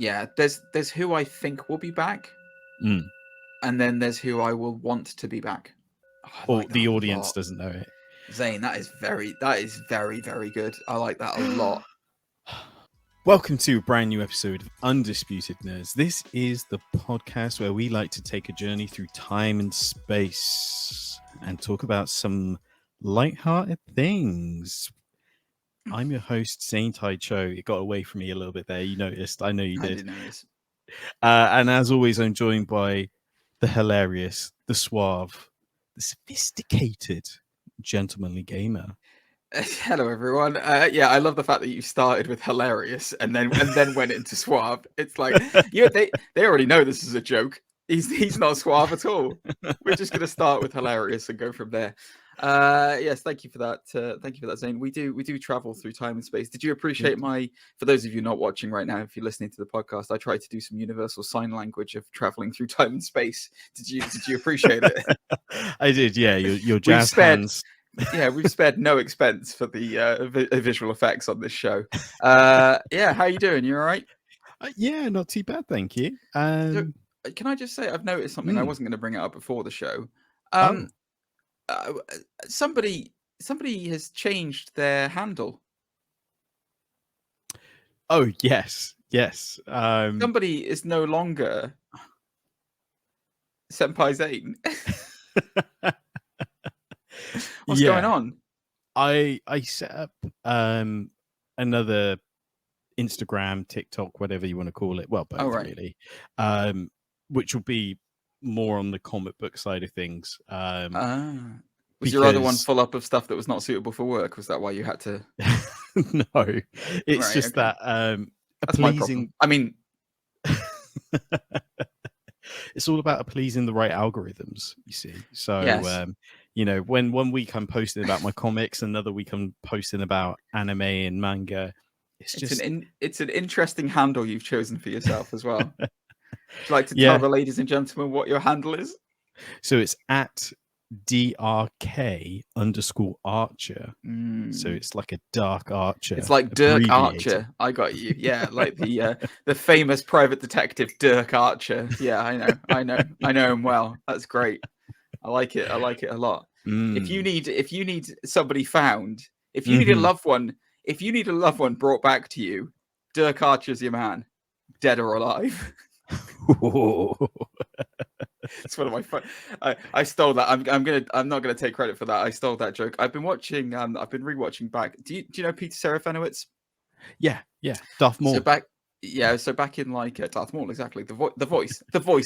Yeah, there's who I think will be back, and then there's who I will want to be back. Oh, I Or like that the a audience lot. doesn't know it. Zane, that is very, very good. I like that a lot. Welcome to a brand new episode of Undisputed Nerds. This is the podcast where we like to take a journey through time and space and talk about some light-hearted things. I'm your host, Zane Taichou. It got away from me a little bit there. You noticed. I know you I did. did notice. And as always, I'm joined by the hilarious, the suave, the sophisticated, gentlemanly gamer. Hello, everyone. Yeah, I love the fact that you started with hilarious and then went into suave. It's like, yeah, they already know this is a joke. He's not suave at all. We're just gonna start with hilarious and go from there. Yes, thank you for that. Thank you for that, Zane. We do travel through time and space. Did you appreciate for those of you not watching right now, if you're listening to the podcast, I tried to do some universal sign language of traveling through time and space. Did you appreciate it? I did, yeah. Your jazz hands. Yeah, we've spared no expense for the visual effects on this show. Yeah, how you doing? You all right? Yeah, not too bad, thank you. So, can I just say I've noticed something? I wasn't going to bring it up before the show. Uh, somebody has changed their handle. Oh, yes. Somebody is no longer Senpai Zane. What's going on? I set up another Instagram, TikTok, whatever you want to call it. Well, both really. Which will be more on the comic book side of things. Was your other one full up of stuff that was not suitable for work? Was that why you had to? No, it's just that that's my problem. I mean, it's all about pleasing the right algorithms, you see. So, yes. When one week I'm posting about my comics, another week I'm posting about anime and manga. It's an interesting handle you've chosen for yourself as well. Would you like to tell the ladies and gentlemen what your handle is? So it's at DRK_Archer. So it's like a dark archer. It's like Dirk Archer. I got you. Yeah, like the famous private detective Dirk Archer. Yeah, I know him well. That's great. I like it a lot. If you need somebody found, if you need a loved one brought back to you, Dirk Archer's your man, dead or alive. It's one of my fun. I stole that. I'm not gonna take credit for that. I stole that joke. I've been rewatching back. Do you know Peter Serafinowicz? Yeah. Darth Maul. So back in like Darth Maul, exactly. The voice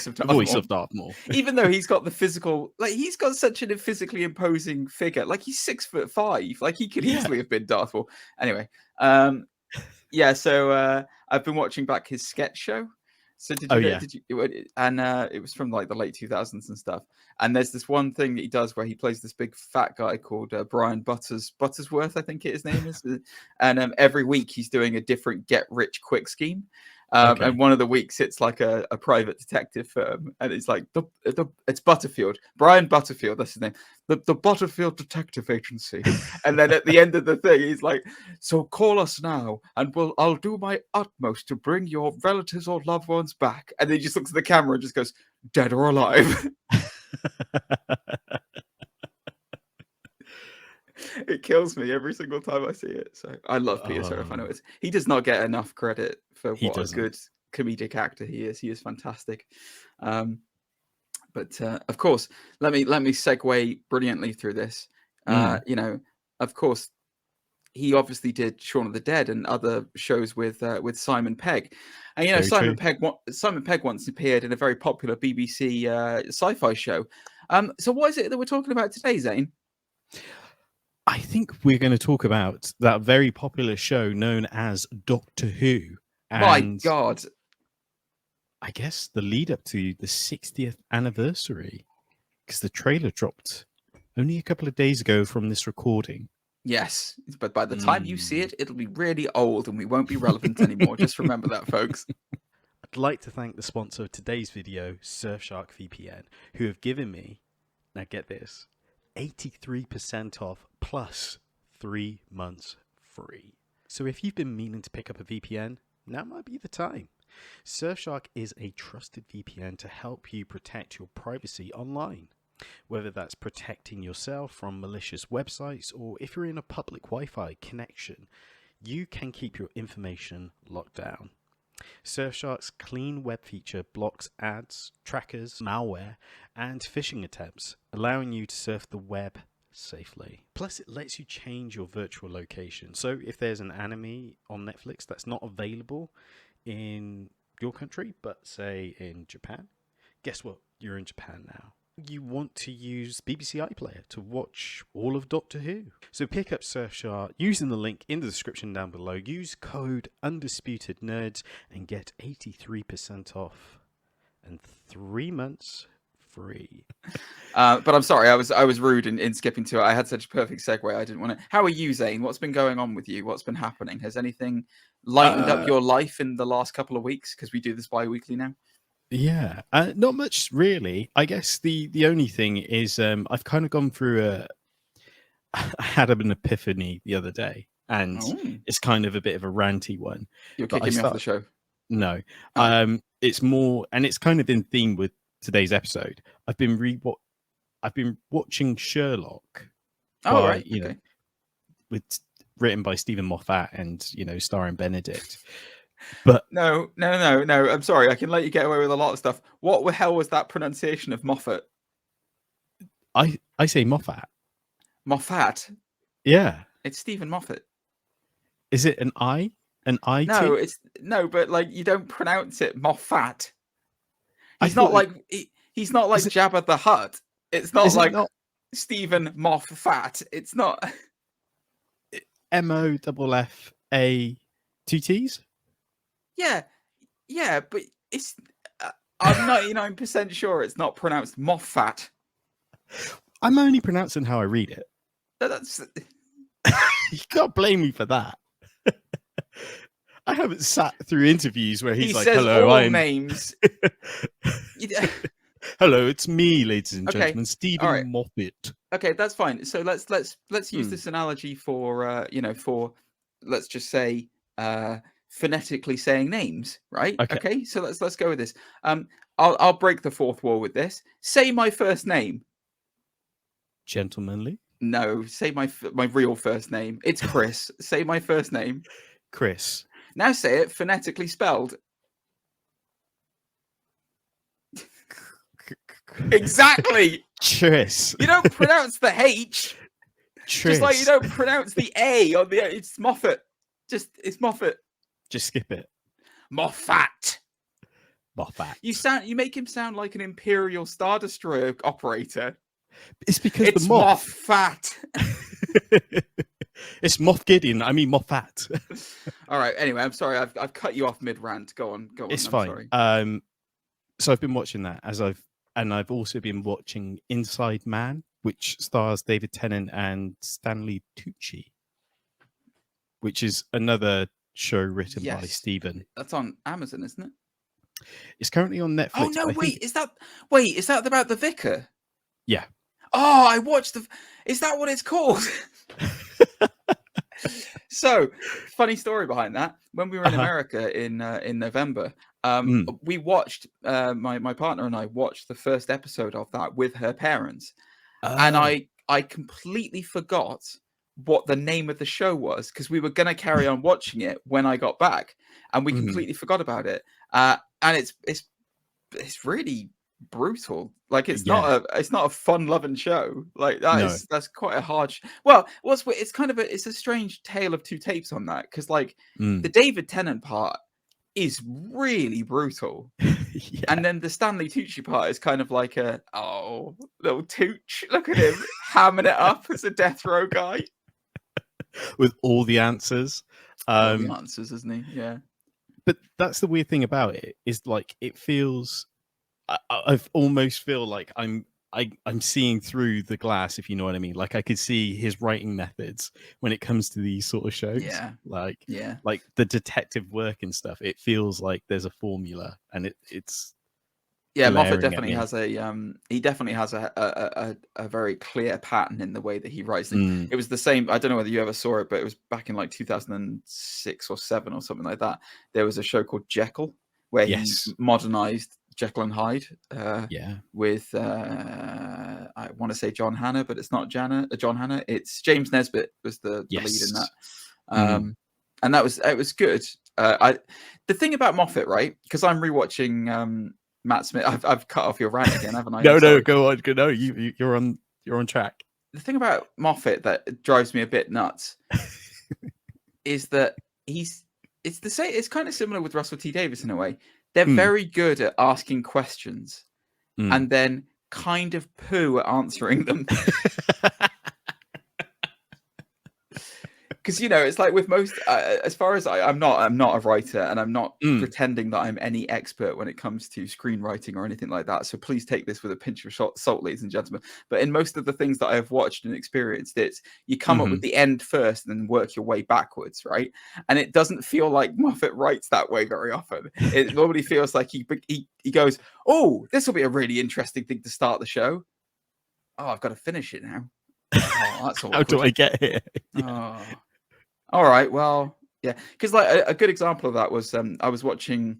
of Darth Maul. Of Darth Maul. Even though he's got the physical, like he's got such a physically imposing figure. Like he's 6'5". Like he could easily have been Darth Maul. Anyway, So I've been watching back his sketch show. So it was from like the late 2000s and stuff. And there's this one thing that he does where he plays this big fat guy called Brian Buttersworth, I think his name is. And every week he's doing a different get rich quick scheme. And one of the weeks it's like a private detective firm, and it's like it's Butterfield, Brian Butterfield, that's his name, the Butterfield Detective Agency. And then at the end of the thing, he's like, "So call us now, and I'll do my utmost to bring your relatives or loved ones back." And then he just looks at the camera and just goes, "Dead or alive." It kills me every single time I see it. So I love Peter Serafinowicz. He does not get enough credit for what a good comedic actor he is. He is fantastic. But of course, let me segue brilliantly through this. Of course, he obviously did Shaun of the Dead and other shows with Simon Pegg. And Simon Pegg once appeared in a very popular BBC sci-fi show. So what is it that we're talking about today, Zane? I think we're going to talk about that very popular show known as Doctor Who. And my God. I guess the lead up to the 60th anniversary, because the trailer dropped only a couple of days ago from this recording. Yes, but by the time you see it, it'll be really old and we won't be relevant anymore. Just remember that, folks. I'd like to thank the sponsor of today's video, Surfshark VPN, who have given me, now get this, 83% off plus 3 months free. So if you've been meaning to pick up a VPN, now might be the time. Surfshark is a trusted VPN to help you protect your privacy online. Whether that's protecting yourself from malicious websites or if you're in a public Wi-Fi connection, you can keep your information locked down. Surfshark's clean web feature blocks ads, trackers, malware, and phishing attempts, allowing you to surf the web safely. Plus, it lets you change your virtual location. So if there's an anime on Netflix that's not available in your country, but say in Japan, guess what? You're in Japan now. You want to use BBC iPlayer to watch all of Doctor Who. So pick up Surfshark using the link in the description down below. Use code Undisputed Nerds and get 83% off and 3 months free. But I'm sorry, I was rude in skipping to it. I had such a perfect segue. I didn't want to. How are you, Zane? What's been going on with you? What's been happening? Has anything lightened up your life in the last couple of weeks? Because we do this bi-weekly now. Yeah, not much really. I guess the only thing is I've kind of gone through I had an epiphany the other day, and it's kind of a bit of a ranty one. You're kicking me off the show? No, it's more, and it's kind of in theme with today's episode. I've been watching Sherlock. Right. You know, written by Stephen Moffat and starring Benedict. But no. I'm sorry. I can let you get away with a lot of stuff. What the hell was that pronunciation of Moffat? I say Moffat. Moffat. Yeah, it's Stephen Moffat. Is it an I? An I? No, but like you don't pronounce it Moffat. He's not like Jabba the Hutt. It's not like Stephen Moffat. It's not MOFFA 2 T's. Yeah, but it's. I'm 99% sure it's not pronounced Moffat. I'm only pronouncing how I read it. That's. You can't blame me for that. I haven't sat through interviews where he's like, says "Hello, all names." Hello, it's me, ladies and gentlemen, Stephen Moffat. Okay, that's fine. So let's use this analogy for let's just say phonetically saying names, right? Okay. So let's go with this. I'll break the fourth wall with this. Say my first name. Gentlemanly. No, say my real first name. It's Chris. Say my first name. Chris. Now say it phonetically spelled. Exactly. Tris. You don't pronounce the H. Tris. Just like you don't pronounce the A on the. It's Moffat. It's Moffat. Just skip it. Moffat. You make him sound like an Imperial Star Destroyer operator. It's because it's the Moffat. It's Moff Gideon. I mean Moffat. All right. Anyway, I'm sorry. I've cut you off mid rant. Go on. It's I'm fine. Sorry. So I've been watching that I've also been watching Inside Man, which stars David Tennant and Stanley Tucci, which is another show written by Stephen. That's on Amazon, isn't it? It's currently on Netflix. Oh no! Is that about the vicar? Yeah. Oh, I watched Is that what it's called? So, funny story behind that. When we were in America in November, we watched. My partner and I watched the first episode of that with her parents, and I completely forgot what the name of the show was because we were going to carry on watching it when I got back, and we completely forgot about it. And it's really brutal. Like it's not a fun-loving show. Like that's quite a hard. It's a strange tale of two tapes on that because like the David Tennant part is really brutal, and then the Stanley Tucci part is kind of like little Tooch. Look at him hamming it up as a death row guy with all the answers. All the answers, isn't he? Yeah. But that's the weird thing about it is like it feels. I almost feel like I'm seeing through the glass, if you know what I mean. Like I could see his writing methods when it comes to these sort of shows. Yeah. Like the detective work and stuff. It feels like there's a formula, and it's. Yeah, Moffat definitely has a very clear pattern in the way that he writes things. It was the same. I don't know whether you ever saw it, but it was back in like 2006 or 7 or something like that. There was a show called Jekyll, where he modernized Jekyll and Hyde. With I want to say John Hannah, but it's not John Hannah. It's James Nesbitt was the lead in that. And it was good. The thing about Moffat, right? Because I'm rewatching Matt Smith. I've cut off your rant again, haven't I? No, go on. No, you're on track. The thing about Moffat that drives me a bit nuts is that it's the same. It's kind of similar with Russell T Davies in a way. They're very good at asking questions and then kind of poo at answering them. Because, it's like with most, as far as I'm not a writer, and I'm not pretending that I'm any expert when it comes to screenwriting or anything like that. So please take this with a pinch of salt, ladies and gentlemen. But in most of the things that I've watched and experienced, it's you come up with the end first and then work your way backwards, right? And it doesn't feel like Moffat writes that way very often. It normally feels like he goes, oh, this will be a really interesting thing to start the show. Oh, I've got to finish it now. Oh, that's awkward. How do I get here? Oh. All right, well, yeah, because like a good example of that was I was rewatching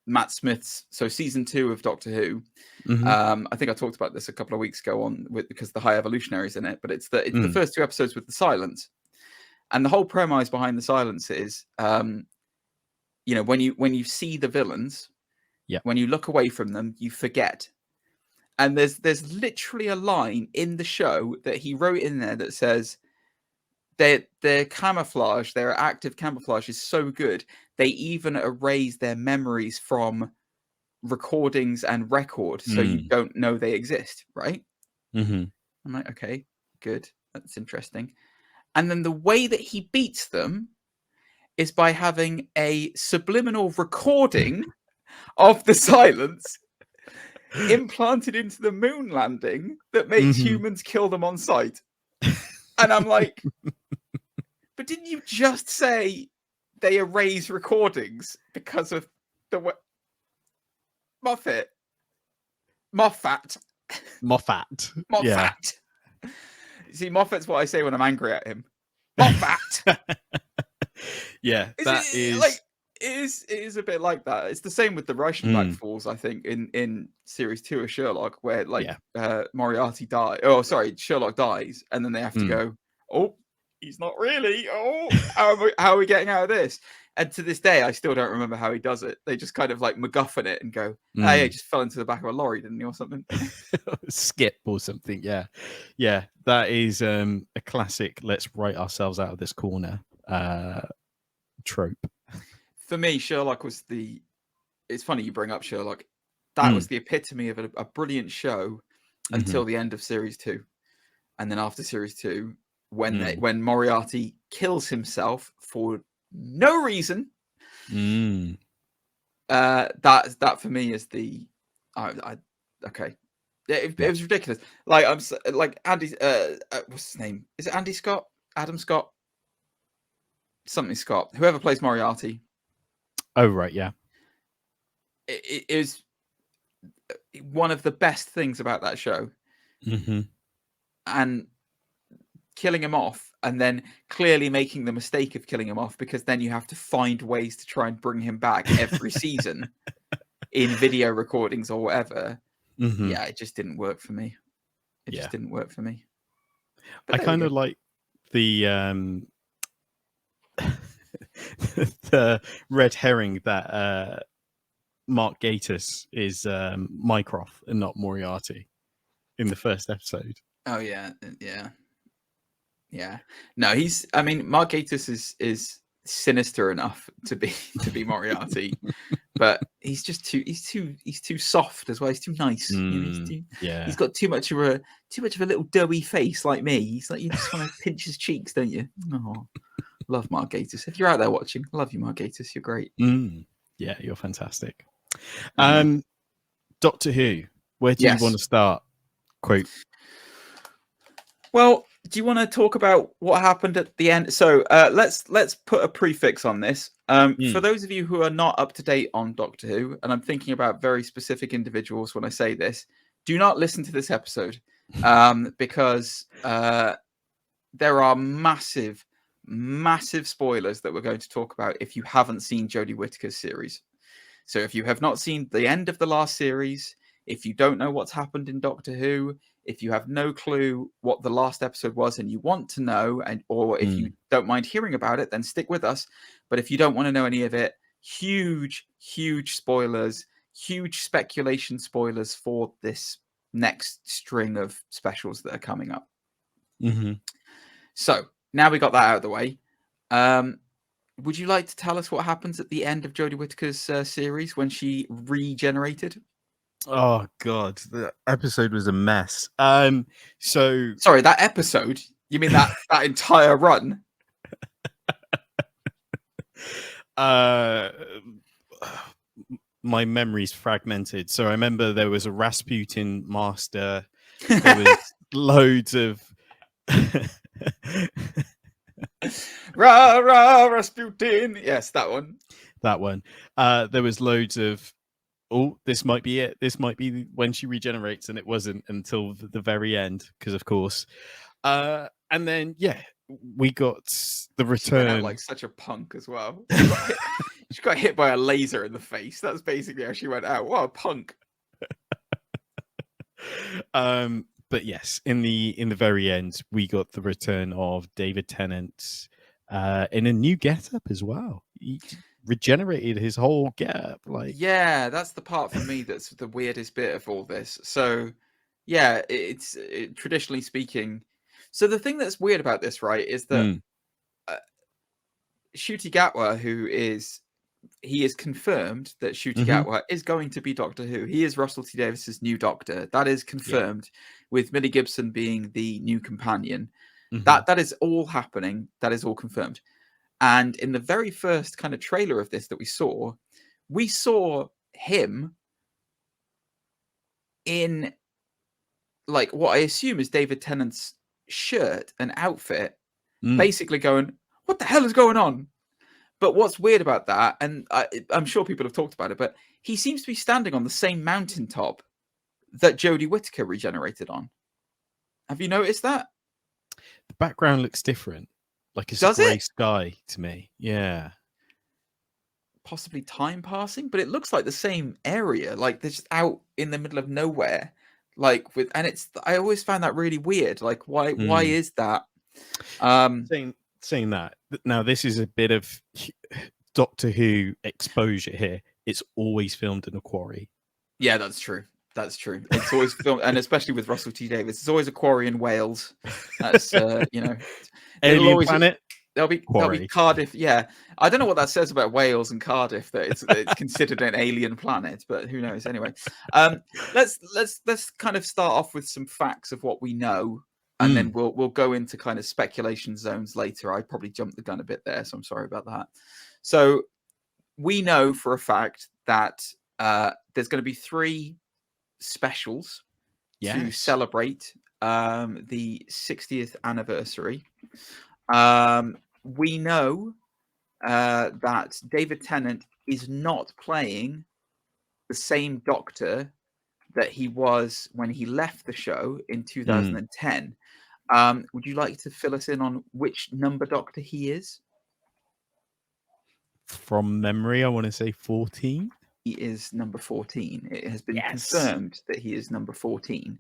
Matt Smith's season 2 of Doctor Who. I think I talked about this a couple of weeks ago because the High Evolutionary's in it, but it's the first 2 episodes with the silence, and the whole premise behind the silence is, when you see the villains, when you look away from them, you forget. And there's literally a line in the show that he wrote in there that says, their camouflage, their active camouflage is so good, they even erase their memories from recordings and record, so you don't know they exist, right? I'm like, okay, good. That's interesting. And then the way that he beats them is by having a subliminal recording of the silence implanted into the moon landing that makes humans kill them on sight. And I'm like, but didn't you just say they erase recordings because of the way? Moffat. Yeah. See, Moffat's what I say when I'm angry at him. Moffat. Yeah, it is a bit like that. It's the same with the Reichenbach Falls, I think, in series 2 of Sherlock, where Moriarty dies. Oh, sorry, Sherlock dies, and then they have to go, oh, he's not really. Oh, how are we getting out of this? And to this day, I still don't remember how he does it. They just kind of like MacGuffin it and go, "Ah, yeah, he just fell into the back of a lorry, didn't he, or something?" Skip or something. Yeah. That is a classic. Let's write ourselves out of this corner trope. For me, Sherlock was it's funny you bring up Sherlock. That was the epitome of a brilliant show until the end of series 2. And then after series 2, when Moriarty kills himself for no reason, that for me is okay. It was ridiculous. Like Andy, what's his name? Is it Andy Scott? Adam Scott? Something Scott. Whoever plays Moriarty. Oh right, yeah. It is one of the best things about that show, and killing him off, and then clearly making the mistake of killing him off, because then you have to find ways to try and bring him back every season in video recordings or whatever. Yeah, it just didn't work for me. It just didn't work for me. But I kind of like the the red herring that Mark Gatiss is Mycroft and not Moriarty in the first episode. Oh yeah. No, Mark Gatiss is sinister enough to be Moriarty, but he's too soft as well. He's too nice. He's got too much of a little doughy face like me. He's like, you just want to pinch his cheeks, don't you? Oh, love Mark Gatiss. If you're out there watching, love you, Mark Gatiss. You're great. Yeah, you're fantastic. Doctor Who, where do you want to start? Quote. Well, do you want to talk about what happened at the end? So let's put a prefix on this. For those of you who are not up to date on Doctor Who, and I'm thinking about very specific individuals when I say this, do not listen to this episode because there are massive massive spoilers that we're going to talk about if you haven't seen Jodie Whittaker's series. So if you have not seen the end of the last series, if you don't know what's happened in Doctor Who, if you have no clue what the last episode was and you want to know, or if you don't mind hearing about it, then stick with us. But if you don't want to know any of it, huge spoilers, huge speculation spoilers for this next string of specials that are coming up. Mm-hmm. So now we got that out of the way. Would you like to tell us what happens at the end of Jodie Whittaker's series when she regenerated? Oh God, the episode was a mess. So sorry, that episode? You mean that entire run? My memory's fragmented. So I remember there was a Rasputin master. There was loads of Rah, rah, Rasputin. Yes, that one. There was loads of, oh, this might be it. This might be when she regenerates, and it wasn't until the very end, because of course. And then, yeah, we got the return. She went out like such a punk as well. She got hit by a laser in the face. That's basically how she went out. What a punk. But yes, in the very end, we got the return of David Tennant in a new getup as well. He regenerated his whole getup. Yeah, that's the part for me that's the weirdest bit of all this. So, yeah, it's traditionally speaking. So the thing that's weird about this, right, is that Ncuti Gatwa, he is confirmed that Ncuti Gatwa is going to be Doctor Who. He is Russell T Davies's new Doctor. That is confirmed, with Millie Gibson being the new companion. That is all happening. That is all confirmed. And in the very first kind of trailer of this that we saw him in like what I assume is David Tennant's shirt and outfit, basically going, what the hell is going on? But what's weird about that, and I'm sure people have talked about it, but he seems to be standing on the same mountaintop that Jodie Whittaker regenerated on. Have you noticed that? The background looks different. Like it's a grey sky to me. Yeah. Possibly time passing, but it looks like the same area. Like they're just out in the middle of nowhere. I always found that really weird. Like why is that? Saying that, now this is a bit of Doctor Who exposure here. It's always filmed in a quarry. Yeah, that's true. It's always filmed, and especially with Russell T Davies, it's always a quarry in Wales. That's alien planet. There'll be Cardiff. Yeah, I don't know what that says about Wales and Cardiff, that it's considered an alien planet, but who knows? Anyway, let's kind of start off with some facts of what we know, and then we'll go into kind of speculation zones later. I probably jumped the gun a bit there, so I'm sorry about that. So we know for a fact that there's going to be 3 specials to celebrate the 60th anniversary. We know that David Tennant is not playing the same Doctor that he was when he left the show in 2010. Would you like to fill us in on which number Doctor he is? From memory, I want to say 14. He is number 14. It has been confirmed that he is number 14.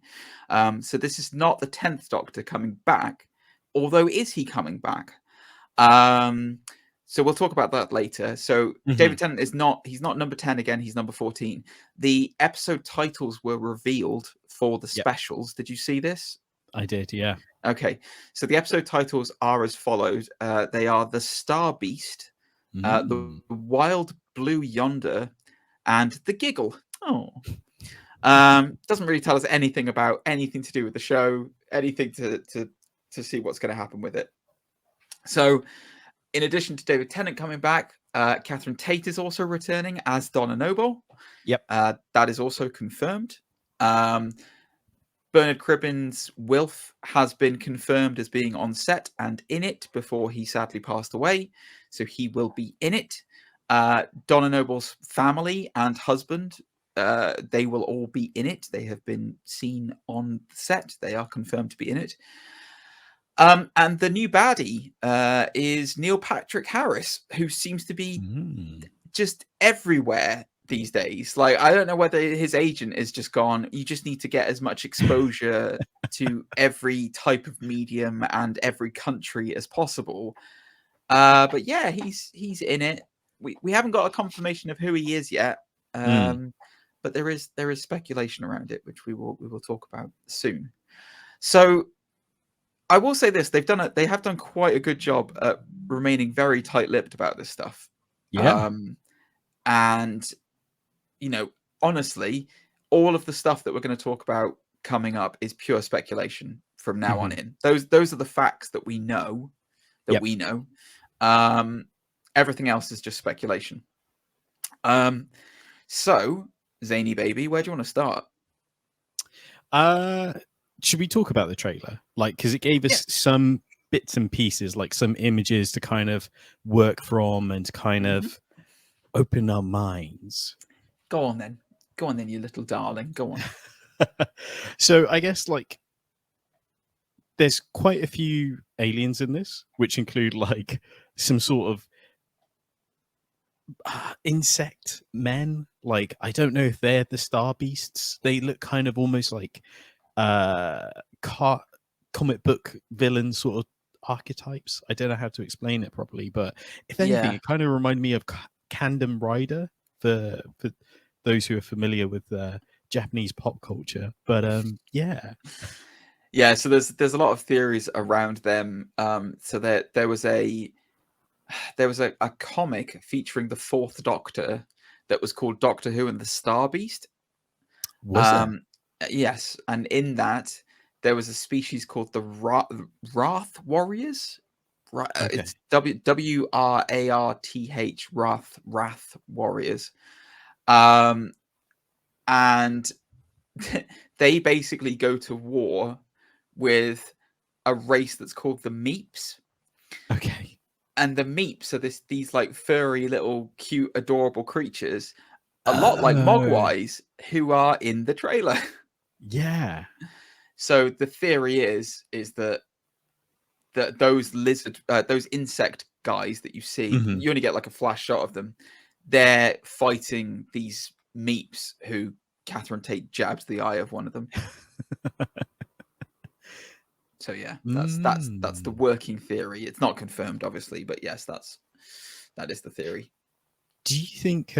So this is not the 10th Doctor coming back, although is he coming back? So we'll talk about that later. So David Tennant he's not number 10 again, he's number 14. The episode titles were revealed for the specials. Did you see this? I did, yeah. Okay. So the episode titles are as follows. They are The Star Beast, The Wild Blue Yonder, and The Giggle. Doesn't really tell us anything about anything to do with the show, anything to see what's going to happen with it. So, in addition to David Tennant coming back, Catherine Tate is also returning as Donna Noble. Yep. That is also confirmed. Bernard Cribbin's Wilf has been confirmed as being on set and in it before he sadly passed away. So he will be in it. Donna Noble's family and husband, they will all be in it. They have been seen on set. They are confirmed to be in it. And the new baddie is Neil Patrick Harris, who seems to be just everywhere these days. Like, I don't know whether his agent is just gone, you just need to get as much exposure to every type of medium and every country as possible. But yeah, he's in it. We haven't got a confirmation of who he is yet. But there is speculation around it, which we will talk about soon. So I will say this: they have done quite a good job at remaining very tight-lipped about this stuff. Yeah. And honestly, all of the stuff that we're going to talk about coming up is pure speculation from now on in. Those are the facts that we know. We know. Everything else is just speculation. So, Zany baby, where do you want to start? Should we talk about the trailer? Like, because it gave us some bits and pieces, like some images to kind of work from and kind of open our minds. Go on then, you little darling. Go on. So I guess like there's quite a few aliens in this, which include like some sort of insect men. Like, I don't know if they're the star beasts. They look kind of almost like comic book villain sort of archetypes. I don't know how to explain it properly, but if anything, it kind of reminded me of Kandom Rider for those who are familiar with Japanese pop culture. But yeah. So there's a lot of theories around them. So there was a comic featuring the Fourth Doctor that was called Doctor Who and the Star Beast. Yes, and in that there was a species called the Wrath Warriors. It's WRARTH, Wrath Warriors. And they basically go to war with a race that's called the Meeps. Okay. And the Meeps are these like furry little cute adorable creatures, a lot like Mogwais, who are in the trailer. Yeah. So the theory is that those those insect guys that you see, you only get like a flash shot of them. They're fighting these Meeps who Catherine Tate jabs the eye of one of them. So yeah, that's the working theory. It's not confirmed, obviously, but yes, that is the theory. Do you think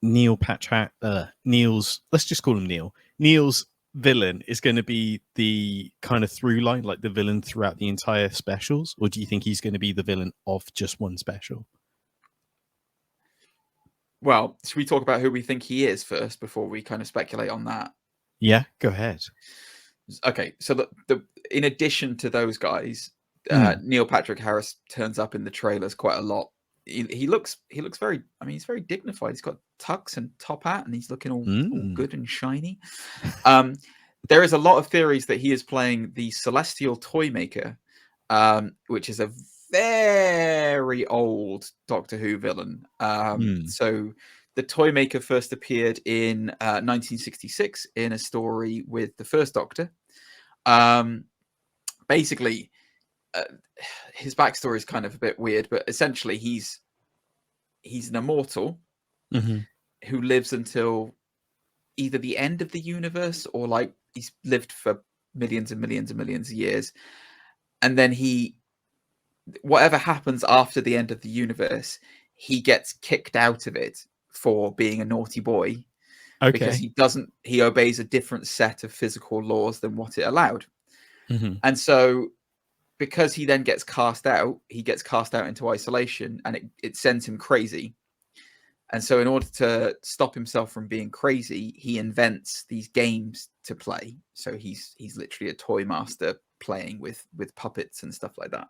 Neil's, let's just call him Neil. Neil's villain is going to be the kind of through line, like the villain throughout the entire specials, or do you think he's going to be the villain of just one special? Well, should we talk about who we think he is first before we kind of speculate on that? Yeah, go ahead. Okay, so in addition to those guys, Neil Patrick Harris turns up in the trailers quite a lot. He looks very, I mean, he's very dignified. He's got tux and top hat, and he's looking all good and shiny. There is a lot of theories that he is playing the Celestial Toymaker, which is a very old Doctor Who villain. So the Toymaker first appeared in 1966 in a story with the First Doctor. Basically, his backstory is kind of a bit weird, but essentially he's an immortal who lives until either the end of the universe or like he's lived for millions and millions and millions of years. And then whatever happens after the end of the universe, he gets kicked out of it for being a naughty boy. Because he obeys a different set of physical laws than what it allowed. And so because he then gets cast out, into isolation, and it sends him crazy. And so in order to stop himself from being crazy, he invents these games to play. So he's literally a toy master playing with puppets and stuff like that.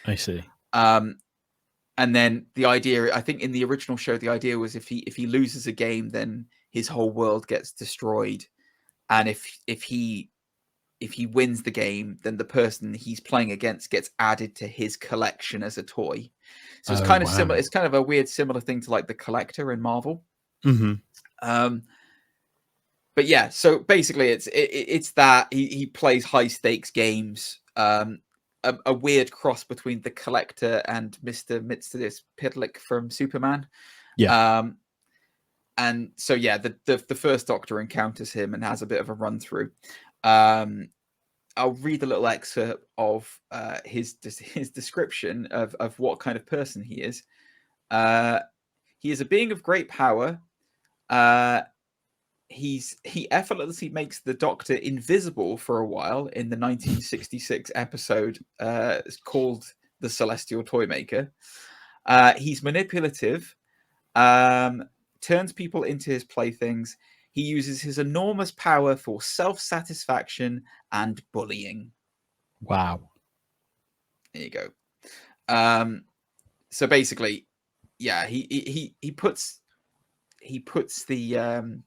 I see. And then the idea, I think in the original show, the idea was if he loses a game, then his whole world gets destroyed. And if he wins the game, then the person he's playing against gets added to his collection as a toy. So it's kind of similar. It's kind of a weird, similar thing to like the Collector in Marvel. But yeah, so basically it's that he plays high stakes games a weird cross between the Collector and Mr. Mxyzptlk from Superman. Yeah. And so the first Doctor encounters him and has a bit of a run through. I'll read a little excerpt of his description of what kind of person he is. He is a being of great power. He effortlessly makes the Doctor invisible for a while in the 1966 episode called The Celestial Toymaker. He's manipulative, turns people into his playthings. He uses his enormous power for self-satisfaction and bullying. Wow. There you go. So basically, yeah, he puts them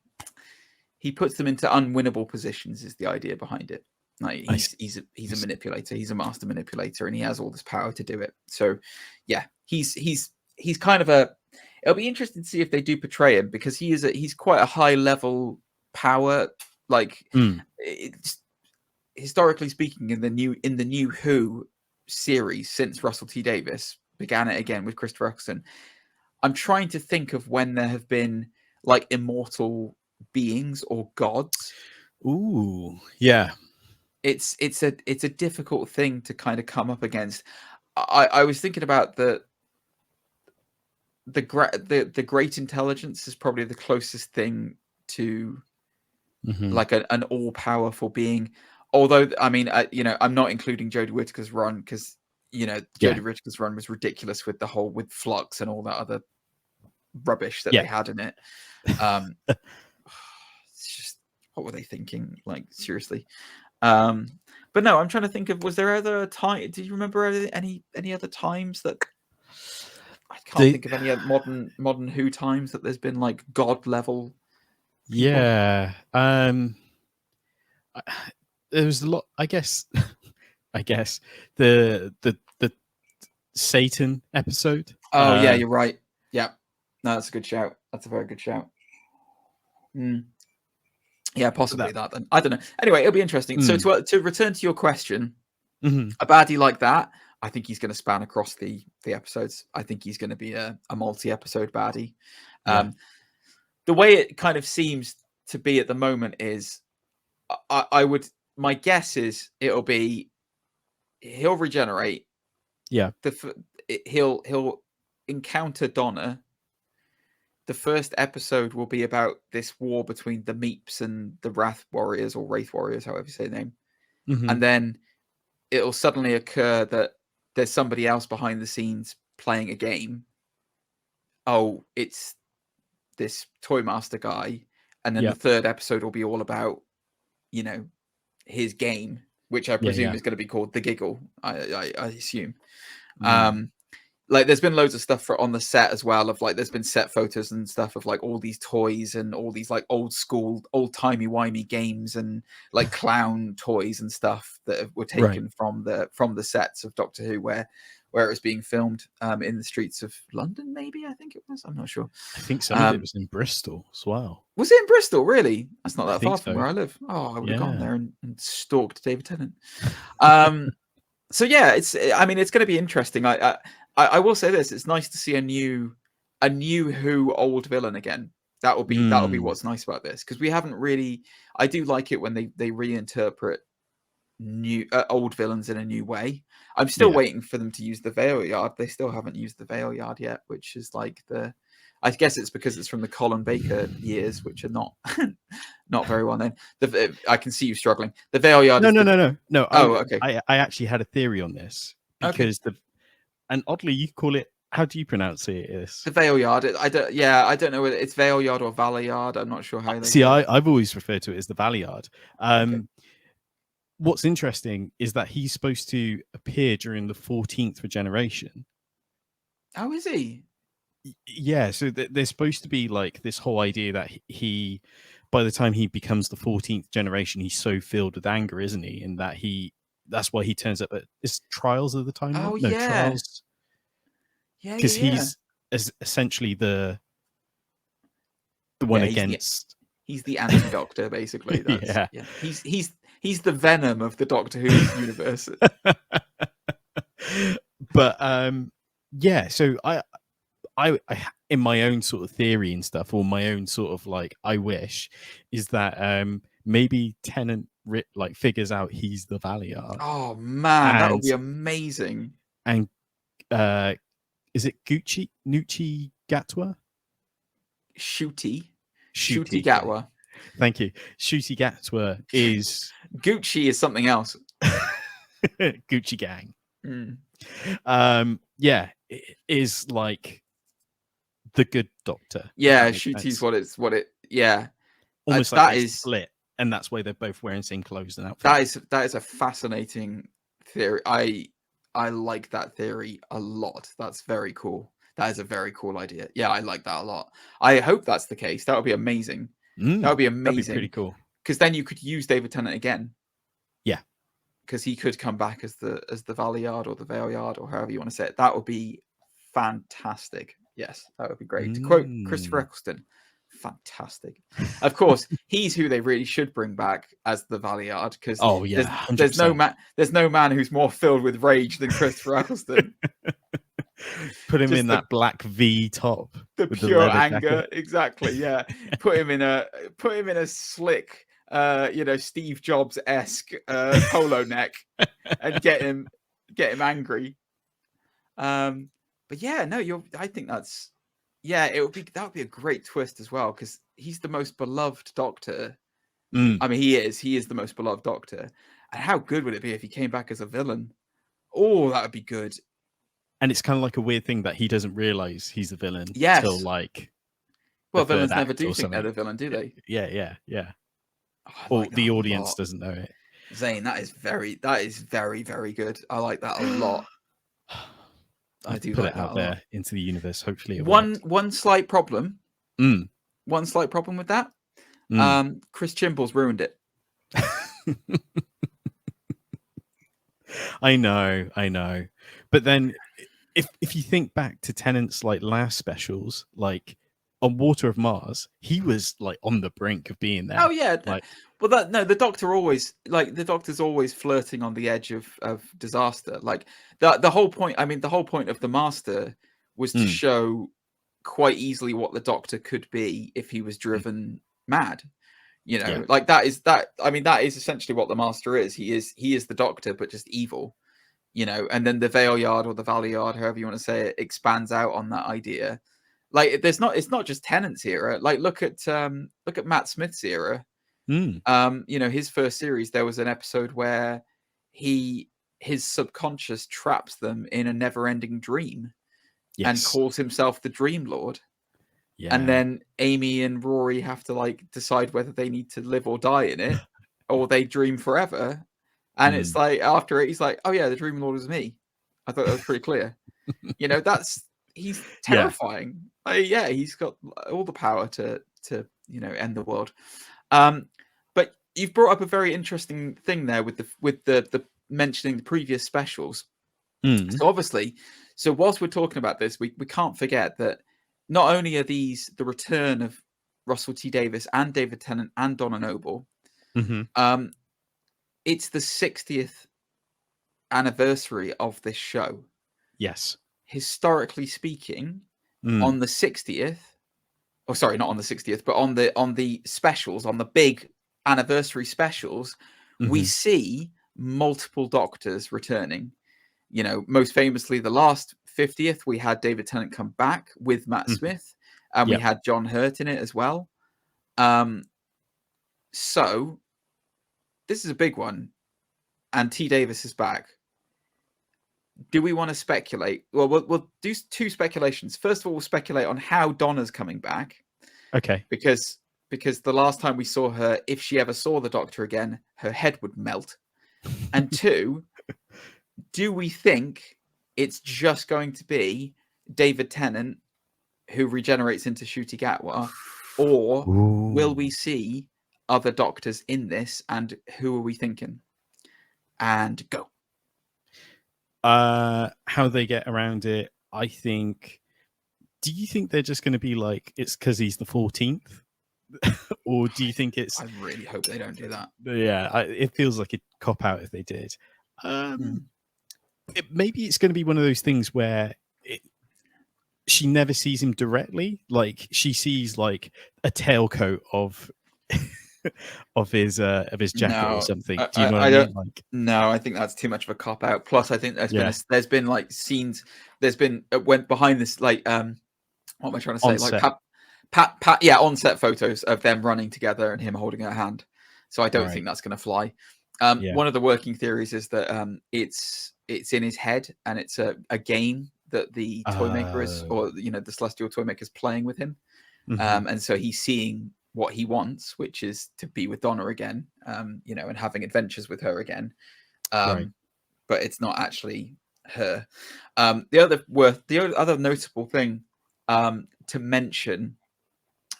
into unwinnable positions is the idea behind it. Like he's a manipulator, he's a master manipulator, and he has all this power to do it. So yeah, he's kind of a. It'll be interesting to see if they do portray him, because he's quite a high level power. Like historically speaking, in the new Who series since Russell T Davies began it again with Christopher Eccleston, I'm trying to think of when there have been like immortal beings or gods. Ooh, yeah. It's a difficult thing to kind of come up against. I was thinking about the great intelligence is probably the closest thing to like an all powerful being. Although, I mean, I'm not including Jodie Whittaker's run, because Jodie Whittaker's run was ridiculous with the whole with Flux and all that other rubbish that they had in it. It's just, what were they thinking? Like, seriously. But no, I'm trying to think of, was there other time? Do you remember any other times that I can't think of any other modern Who times that there's been like god level people? Yeah. There was a lot, I guess. The Satan episode. Oh yeah, you're right. Yeah, no, that's a good shout. That's a very good shout. Yeah, possibly that then. I don't know. Anyway, it'll be interesting. So to return to your question, a baddie like that, I think he's going to span across the episodes. I think he's going to be a multi-episode baddie. The way it kind of seems to be at the moment is, my guess is he'll regenerate. Yeah. He'll encounter Donna. The first episode will be about this war between the Meeps and the Wraith Warriors, or Wraith Warriors, however you say the name. And then it'll suddenly occur that there's somebody else behind the scenes playing a game. Oh, it's this Toymaster guy. And then the third episode will be all about, his game, which I presume is going to be called The Giggle, I assume. Like, there's been loads of stuff on the set as well, of like, there's been set photos and stuff of like all these toys and all these like old school, old timey-wimey games and like clown toys and stuff that were taken from the sets of Doctor Who, where it was being filmed in the streets of London, maybe, I think it was. I'm not sure. I think some of it was in Bristol as well. Was it in Bristol? Really? That's not that far from where I live. Oh, I would have gone there and stalked David Tennant. So yeah, it's going to be interesting. I will say this: it's nice to see a new Who old villain again. That will be what's nice about this, because we haven't really. I do like it when they reinterpret new old villains in a new way. I'm still waiting for them to use the Veil Yard. They still haven't used the Veil Yard yet, which is like I guess it's because it's from the Colin Baker years, which are not very well known. I can see you struggling. The Veil Yard. No. Oh, okay. I actually had a theory on this, because and oddly you call it. How do you pronounce it? The Veil Yard. I don't know whether it's Veil Yard or Valley Yard. I'm not sure how they see. I've always referred to it as the Valley Yard. What's interesting is that he's supposed to appear during the 14th regeneration. Oh, is he? Yeah, so there's supposed to be like this whole idea that he, by the time he becomes the 14th generation, he's so filled with anger, isn't he? And that's why he turns up at Trials of the Time. Oh, no, yeah. Trials. Yeah, because he's essentially the one against. He's the anti-Doctor, basically. He's the Venom of the Doctor Who universe. But yeah, so I in my own sort of theory and stuff, or my own sort of like I wish, is that maybe Tennant like figures out he's the Valiant. Oh man, that would be amazing. And is it Nucci Gatwa? Shooty Gatwa. Thank you. Shooty Gatwa is Gucci is something else. Gucci Gang. Mm. It is like the good Doctor. Yeah, Shooty's what it. Yeah, almost like that is split, and that's why they're both wearing same clothes and outfits. That is a fascinating theory. I like that theory a lot. That's very cool. That is a very cool idea. Yeah, I like that a lot. I hope that's the case. That would be amazing. That would be amazing. That'd be pretty cool. Because then you could use David Tennant again. Yeah. Because he could come back as the Valiard or the Valeyard or however you want to say it. That would be fantastic. Yes, that would be great. To quote Christopher Eccleston, fantastic. Of course, he's who they really should bring back as the Valiard, because there's no man who's more filled with rage than Christopher Eccleston. Put him in that black V top. The pure anger, jacket. Exactly. Yeah, put him in a slick, Steve Jobs-esque polo neck, and get him angry. But yeah, no, I think that's. Yeah, that would be a great twist as well, because he's the most beloved Doctor. I mean, he is the most beloved Doctor. And how good would it be if he came back as a villain? Oh, that would be good. And it's kind of like a weird thing that he doesn't realize he's a villain. Yes. Till like. Well, villains never do think they're a villain, do they? Yeah. Oh, or the audience doesn't know it. Zane, that is very, very good. I like that a lot. I do put like it out there into the universe. Hopefully, one slight problem. One slight problem with that. Chris Chimble's ruined it. I know. But then, if you think back to Tennant's like last specials, like on Water of Mars, he was like on the brink of being there. Oh yeah. The Doctor's always flirting on the edge of disaster. Like the whole point. I mean, the whole point of the Master was to show quite easily what the Doctor could be if he was driven mad. Like that is that. I mean, that is essentially what the Master is. He is the Doctor, but just evil. And then the Valeyard or the Valiard, however you want to say it, expands out on that idea. Like it's not just Tennant's era. Like look at Matt Smith's era. His first series, there was an episode where his subconscious traps them in a never-ending dream, and calls himself the Dream Lord. Yeah. And then Amy and Rory have to like decide whether they need to live or die in it, or they dream forever. And it's like after it, he's like, "Oh yeah, the Dream Lord was me." I thought that was pretty clear. He's terrifying. He's got all the power to end the world. But you've brought up a very interesting thing there with the mentioning the previous specials. So obviously, whilst we're talking about this, we can't forget that not only are these the return of Russell T Davies and David Tennant and Donna Noble, it's the 60th anniversary of this show. Yes. Historically speaking, on the 60th, not on the 60th, but on the specials, on the big anniversary specials, we see multiple Doctors returning. Most famously, the last 50th, we had David Tennant come back with Matt Smith, and we had John Hurt in it as well. So this is a big one, and T. Davis is back. Do we want to speculate? Well, we'll do two speculations. First of all, we'll speculate on how Donna's coming back. Okay. Because the last time we saw her, if she ever saw the Doctor again, her head would melt. And two, do we think it's just going to be David Tennant who regenerates into Ncuti Gatwa, or will we see other Doctors in this, and who are we thinking? And go. How they get around it, I think. Do you think they're just going to be like, it's because he's the 14th? Or do you think it's? I really hope they don't do that. Yeah, it feels like a cop out if they did. Maybe it's going to be one of those things where she never sees him directly. Like she sees like a tailcoat of of his jacket or something. Do you know what I mean? Like, no, I think that's too much of a cop out. Plus, I think there's been like scenes. There's been went behind this like what am I trying to say? On-set. Like on-set photos of them running together and him holding her hand. So I don't think that's going to fly. One of the working theories is that it's in his head and it's a game that the toy maker is, or the celestial toy maker is playing with him, and so he's seeing what he wants, which is to be with Donna again, and having adventures with her again. But it's not actually her. The other notable thing to mention,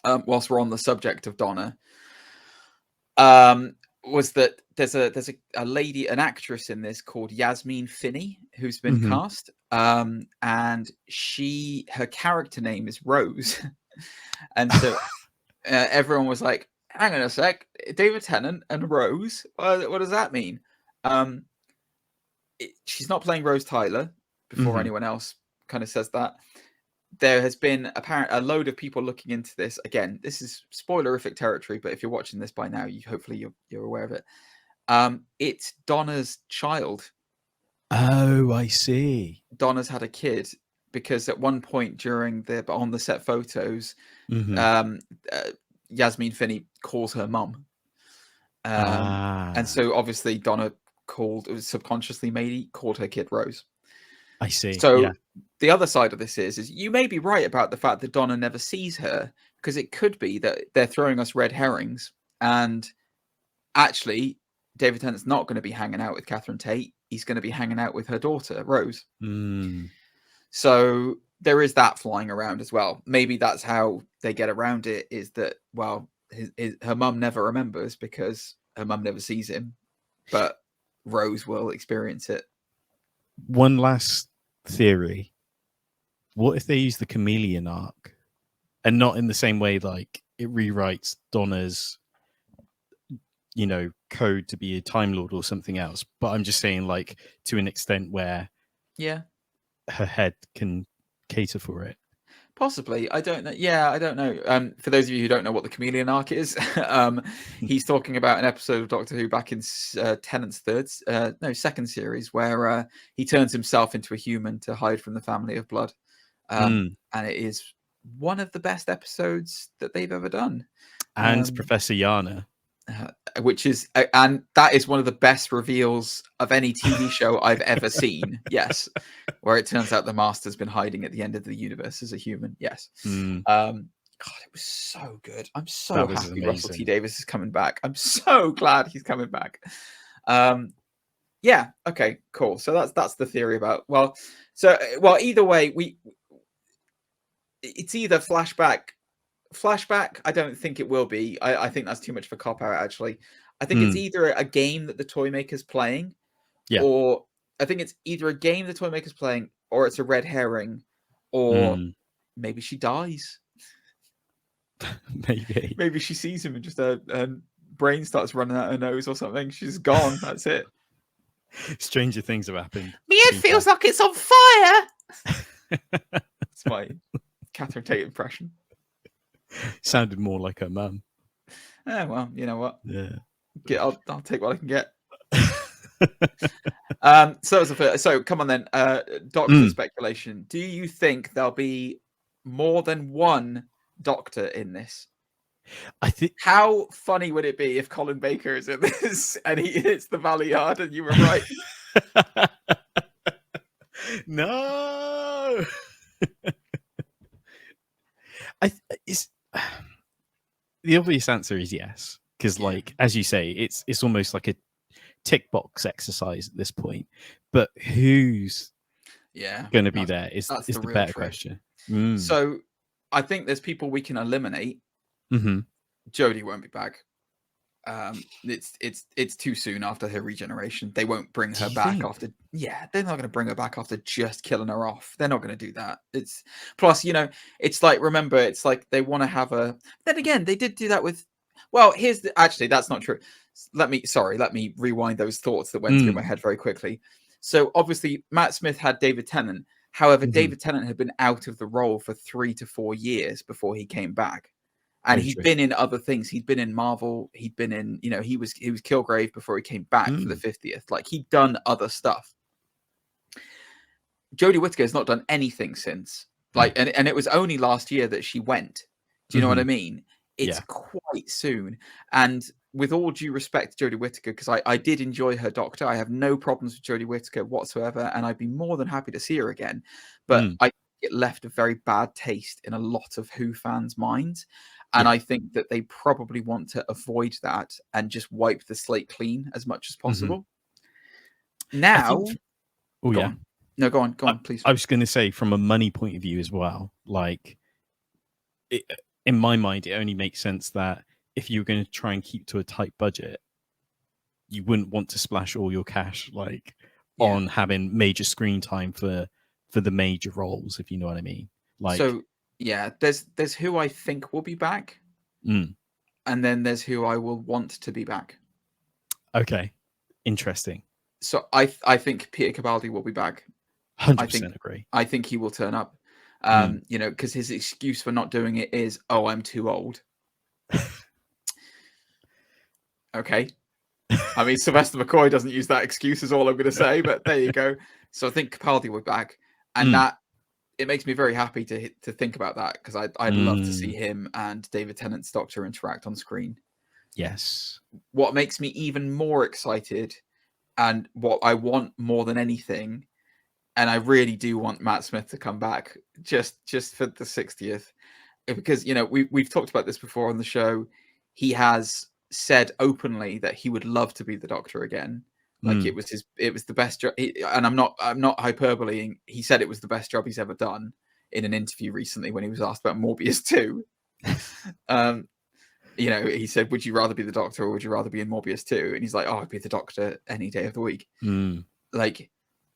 whilst we're on the subject of Donna, was that there's a lady, an actress in this called Yasmine Finney, who's been cast, and her character name is Rose, and so everyone was like, "Hang on a sec, David Tennant and Rose, what does that mean?" She's not playing Rose Tyler before anyone else kind of says that. There has been a load of people looking into this. Again, this is spoilerific territory, but if you're watching this by now, hopefully you're aware of it. It's Donna's child. Oh, I see. Donna's had a kid because at one point on the set photos, Yasmine Finney calls her mum, and so obviously Donna subconsciously called her kid Rose. I see. So the other side of this is you may be right about the fact that Donna never sees her, because it could be that they're throwing us red herrings, and actually David Tennant's not going to be hanging out with Catherine Tate. He's going to be hanging out with her daughter, Rose. So there is that flying around as well. Maybe that's how they get around it, is that, well, her mum never remembers because her mum never sees him, but Rose will experience it. One last theory. What if they use the chameleon arc, and not in the same way like it rewrites Donna's code to be a Time Lord or something else, but I'm just saying, like, to an extent where her head can cater for it. Possibly. I don't know. Yeah, I don't know. For those of you who don't know what the chameleon arc is, he's talking about an episode of Doctor Who back in Tennant's second series, where he turns himself into a human to hide from the family of blood. And it is one of the best episodes that they've ever done. And Professor Yana. Which is, and that is one of the best reveals of any TV show I've ever seen. Yes, where it turns out the Master's been hiding at the end of the universe as a human. Yes, God, it was so good. I'm so happy amazing. Russell T Davies is coming back. I'm so glad he's coming back. Yeah. Okay. Cool. So that's the theory about. Well, either way, it's either flashback. I don't think it will be. I think that's too much of a cop out, actually. I think it's either a game that the toy maker's playing, or I think it's either a game the toy maker's playing, or it's a red herring, or maybe she dies. Maybe she sees him and just her brain starts running out her nose or something. She's gone. That's it. Stranger things have happened. My head feels like it's on fire. That's my Catherine Tate impression. Sounded more like her mum. Well, you know what? Yeah. I'll take what I can get. So come on then. Doctor speculation. Do you think there'll be more than one Doctor in this? I think. How funny would it be if Colin Baker is in this and he hits the Valley Yard and you were right? No. The obvious answer is yes, because, like, as you say, it's almost like a tick box exercise at this point. But who's going to be there is the better question. So I think there's people we can eliminate. Jodie won't be back. it's too soon after her regeneration. They won't bring her back after. Yeah, they're not going to bring her back after just killing her off. They're not going to do that. It's plus, it's like, remember, it's like they want to have a. Then again, they did do that with. Well, actually, that's not true. Let me rewind those thoughts that went through my head very quickly. So obviously, Matt Smith had David Tennant. However, David Tennant had been out of the role for 3 to 4 years before he came back. And he'd been in other things. He'd been in Marvel. He'd been in, he was Kilgrave before he came back for the 50th. Like, he'd done other stuff. Jodie Whittaker has not done anything since. Like, and it was only last year that she went. Do you know what I mean? It's quite soon. And with all due respect to Jodie Whittaker, because I did enjoy her Doctor. I have no problems with Jodie Whittaker whatsoever, and I'd be more than happy to see her again. But I think it left a very bad taste in a lot of Who fans' minds. And I think that they probably want to avoid that and just wipe the slate clean as much as possible. Now, go on. No, go on, please. I was going to say, from a money point of view as well, like, in my mind, it only makes sense that if you're going to try and keep to a tight budget, you wouldn't want to splash all your cash on having major screen time for the major roles, if you know what I mean. Like, so. Yeah, there's who I think will be back, and then there's who I will want to be back. Okay, interesting. So I think Peter Capaldi will be back. 100% agree. I think he will turn up. Because his excuse for not doing it is, "Oh, I'm too old." Okay, I mean, Sylvester McCoy doesn't use that excuse, is all I'm going to say. But there you go. So I think Capaldi will be back, and that. It makes me very happy to think about that, because I'd love to see him and David Tennant's Doctor interact on screen. Yes. What makes me even more excited, and what I want more than anything, and I really do want Matt Smith to come back just for the 60th, because we've talked about this before on the show. He has said openly that he would love to be the Doctor again. Like, it was the best job, and I'm not hyperbole. He said it was the best job he's ever done in an interview recently when he was asked about Morbius 2. He said, "Would you rather be the Doctor or would you rather be in Morbius 2?" And he's like, "Oh, I'd be the Doctor any day of the week." Like,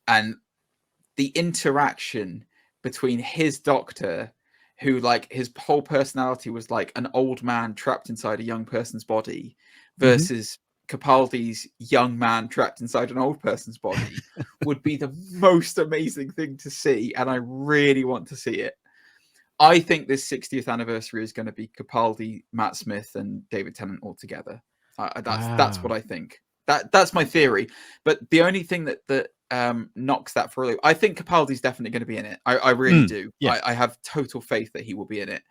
and the interaction between his Doctor, who, like, his whole personality was like an old man trapped inside a young person's body, versus Capaldi's young man trapped inside an old person's body, would be the most amazing thing to see, and I really want to see it. I think this 60th anniversary is going to be Capaldi, Matt Smith, and David Tennant all together. That's what I think. That's my theory. But the only thing that knocks that for a loop, I think Capaldi's definitely going to be in it. I really do. Yeah. I have total faith that he will be in it.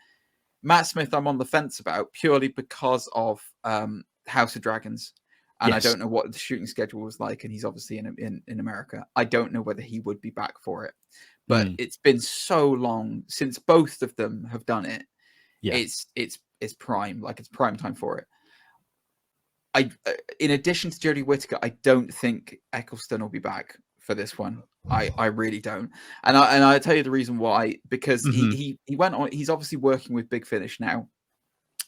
Matt Smith, I'm on the fence about, purely because of House of Dragons. And I don't know what the shooting schedule was like, and he's obviously in America. I don't know whether he would be back for it, but it's been so long since both of them have done it. Yeah, it's prime, like, it's prime time for it. In addition to Jodie Whittaker, I don't think Eccleston will be back for this one. I really don't, and I'll tell you the reason why. Because he went on. He's obviously working with Big Finish now.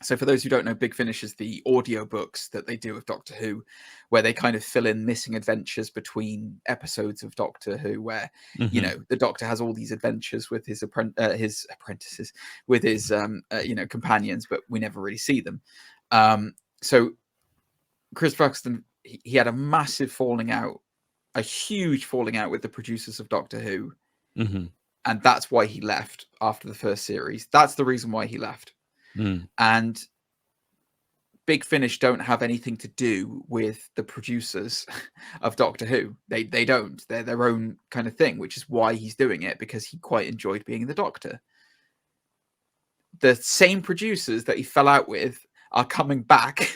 So for those who don't know, Big Finish is the audio books that they do of Doctor Who, where they kind of fill in missing adventures between episodes of Doctor Who, where, the Doctor has all these adventures with his apprentices, with his, companions, but we never really see them. So Chris Eccleston, he had a massive falling out, a huge falling out with the producers of Doctor Who. And that's why he left after the first series. That's the reason why he left. And Big Finish don't have anything to do with the producers of Doctor Who. They don't. They're their own kind of thing, which is why he's doing it, because he quite enjoyed being the Doctor. The same producers that he fell out with are coming back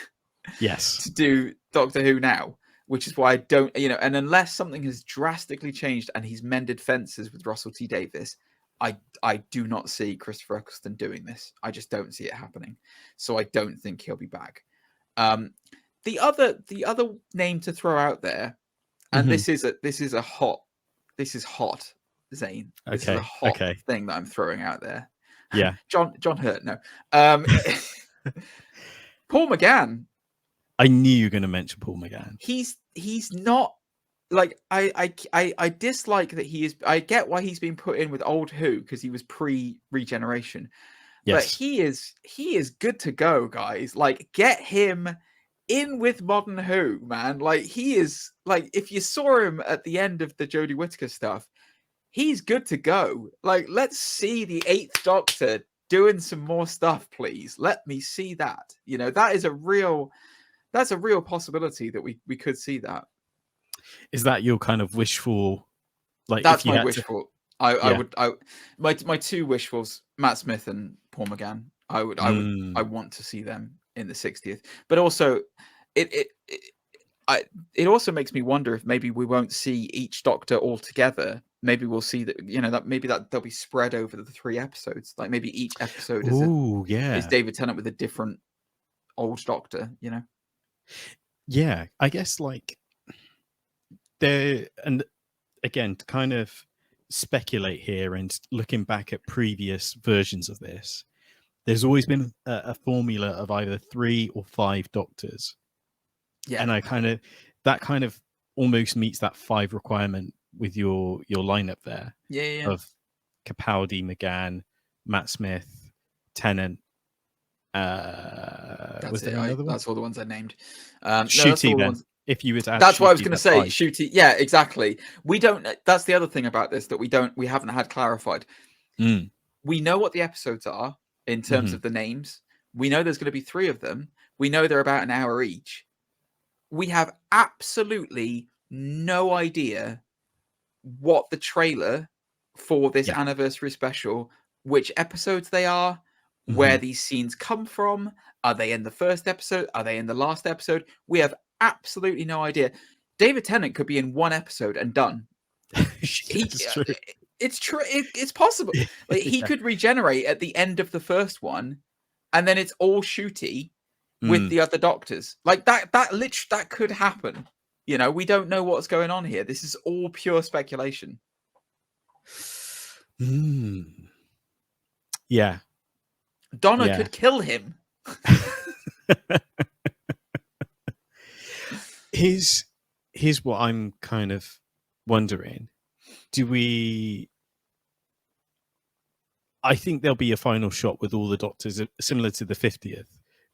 to do Doctor Who now, which is why I don't, and unless something has drastically changed and he's mended fences with Russell T Davies, I do not see Christopher Eccleston doing this. I just don't see it happening. So I don't think he'll be back. The other name to throw out there, and this is hot, Zane. This is a hot thing that I'm throwing out there. Yeah. John Hurt, no. Paul McGann. I knew you were going to mention Paul McGann. He's not like I dislike that he is. I get why he's been put in with old Who because he was pre-regeneration. Yes. But he is good to go, guys. Like, get him in with modern Who, man. Like, he is like, if you saw him at the end of the Jodie Whittaker stuff, he's good to go. Like, let's see the 8th Doctor doing some more stuff, please. Let me see that. You know, that's a real possibility that we could see that. Is that your kind of wishful? Like, that's my wishful. My two wishfuls, Matt Smith and Paul McGann. I want to see them in the 60th. But also, it also makes me wonder if maybe we won't see each Doctor all together. Maybe we'll see that, you know, that they'll be spread over the 3 episodes. Like maybe each episode is David Tennant with a different old Doctor. You know. Yeah, I guess like there, and again to kind of speculate here and looking back at previous versions of this, there's always been a formula of either 3 or 5 Doctors. Yeah, and that kind of almost meets that 5 requirement with your lineup there. Yeah. Of Capaldi, McGann, Matt Smith, Tennant. That's all the ones I named. Shooty then. If you were to add that's what I was going to say. Shooty, yeah, exactly. We don't. That's the other thing about this that we haven't had clarified. We know what the episodes are in terms of the names. We know there's going to be 3 of them. We know they're about an hour each. We have absolutely no idea what the trailer for this anniversary special, which episodes they are, where these scenes come from. Are they in the first episode? Are they in the last episode? We have absolutely no idea. David Tennant could be in 1 episode and done. It's true. It's possible. Like, he could regenerate at the end of the first one, and then it's all Shooty with the other Doctors. Like that could happen. You know, we don't know what's going on here. This is all pure speculation. Yeah. Donna could kill him. Here's what I'm kind of wondering. I think there'll be a final shot with all the Doctors similar to the 50th,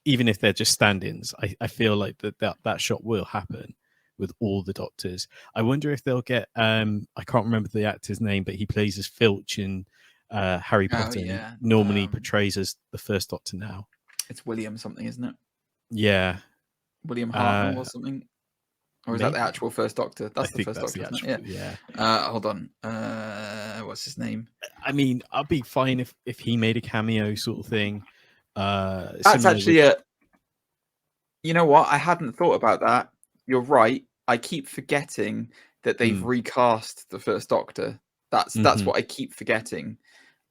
even if they're just stand-ins. I feel like that shot will happen with all the Doctors. I wonder if they'll get I can't remember the actor's name, but he plays as Filch in Harry Potter. Yeah. Normally portrays as the first Doctor now. It's William something, isn't it? Yeah. William Hartnell or something. Or is that the actual first Doctor? That's the first Doctor, isn't it? Yeah. Hold on. What's his name? I mean, I'd be fine if he made a cameo sort of thing. That's actually you know what? I hadn't thought about that. You're right. I keep forgetting that they've recast the first Doctor. That's what I keep forgetting.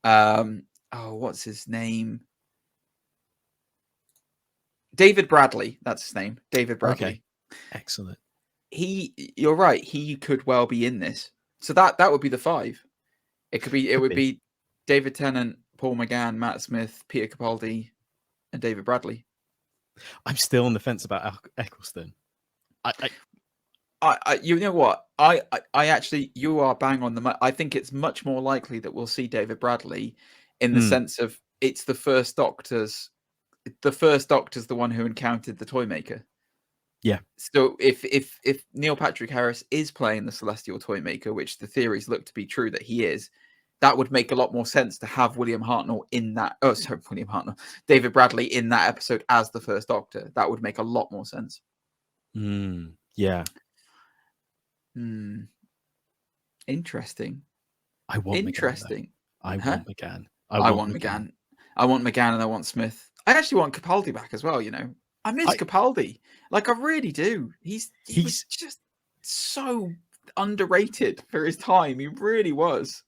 What's his name? David Bradley. That's his name. David Bradley. Okay. Excellent. You're right. He could well be in this. So that would be the 5. It would be David Tennant, Paul McGann, Matt Smith, Peter Capaldi, and David Bradley. I'm still on the fence about Eccleston. You know what? I actually, you are bang on the. I think it's much more likely that we'll see David Bradley in the sense of it's the first Doctor's. The first Doctor's the one who encountered the Toymaker. Yeah. So if Neil Patrick Harris is playing the Celestial Toymaker, which the theories look to be true that he is, that would make a lot more sense to have William Hartnell in that. Oh, sorry, William Hartnell, David Bradley in that episode as the first Doctor. That would make a lot more sense. Yeah. Interesting. I want McGann. I want McGann. I want McGann. I want McGann and I want Smith. I actually want Capaldi back as well, you know. I miss Capaldi. Like, I really do. He's just so underrated for his time. He really was.